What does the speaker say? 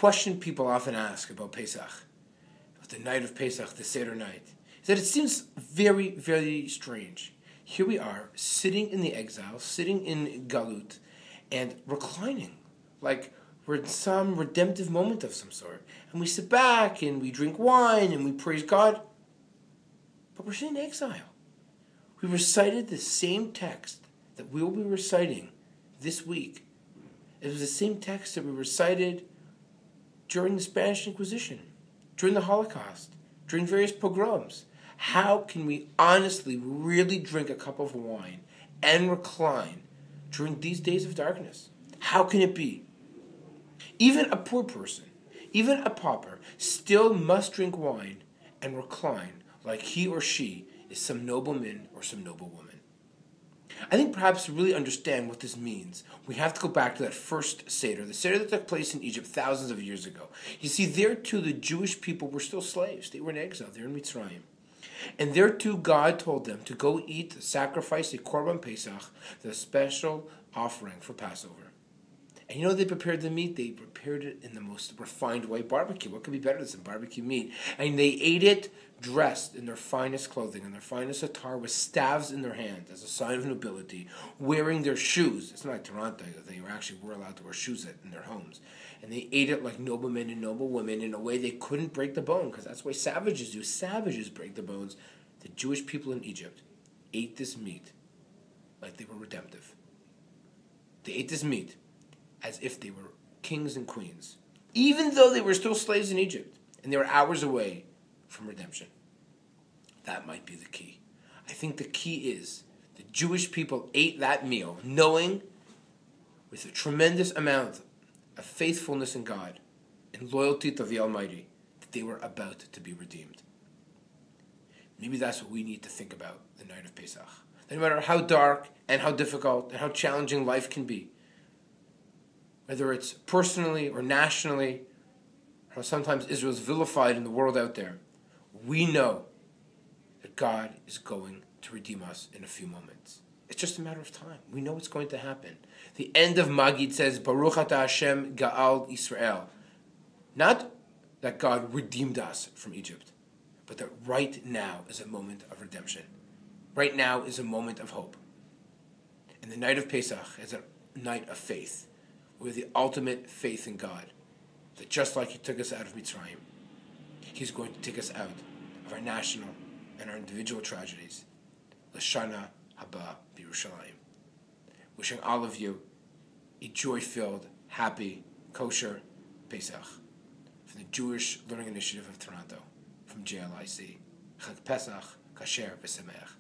question people often ask about Pesach, about the night of Pesach, the seder night, is that it seems very, very strange. Here we are, sitting in the exile, sitting in Galut, and reclining, like we're in some redemptive moment of some sort. And we sit back, and we drink wine, and we praise God. But we're sitting in exile. We recited the same text that we will be reciting this week. It was the same text that we recited during the Spanish Inquisition, during the Holocaust, during various pogroms. How can we honestly really drink a cup of wine and recline during these days of darkness? How can it be? Even a poor person, even a pauper, still must drink wine and recline like he or she is some nobleman or some noblewoman. I think perhaps to really understand what this means, we have to go back to that first seder, the seder that took place in Egypt thousands of years ago. You see, there too the Jewish people were still slaves. They were in exile. They were in Mitzrayim. And there too God told them to go eat, sacrifice the Korban Pesach, the special offering for Passover. And you know they prepared the meat? They prepared it in the most refined way, barbecue. What could be better than barbecue meat? And they ate it dressed in their finest clothing and their finest attire with staves in their hands as a sign of nobility, wearing their shoes. It's not like Toronto, they were allowed to wear shoes in their homes. And they ate it like noblemen and noblewomen in a way they couldn't break the bone, because that's why savages do. Savages break the bones. The Jewish people in Egypt ate this meat like they were redemptive. They ate this meat as if they were kings and queens, even though they were still slaves in Egypt, and they were hours away from redemption. That might be the key. I think the key is the Jewish people ate that meal knowing with a tremendous amount of faithfulness in God and loyalty to the Almighty that they were about to be redeemed. Maybe that's what we need to think about the night of Pesach. That no matter how dark and how difficult and how challenging life can be, whether it's personally or nationally, how sometimes Israel's vilified in the world out there, we know that God is going to redeem us in a few moments. It's just a matter of time. We know it's going to happen. The end of Magid says, Baruch Ata Hashem Ga'al Yisrael. Not that God redeemed us from Egypt, but that right now is a moment of redemption. Right now is a moment of hope. And the night of Pesach is a night of faith, with the ultimate faith in God, that just like He took us out of Mitzrayim, He's going to take us out of our national and our individual tragedies. L'shana haba b'Yerushalayim. Wishing all of you a joy-filled, happy, kosher Pesach from the Jewish Learning Initiative of Toronto, from JLIC. Chag Pesach, kasher v'sameach.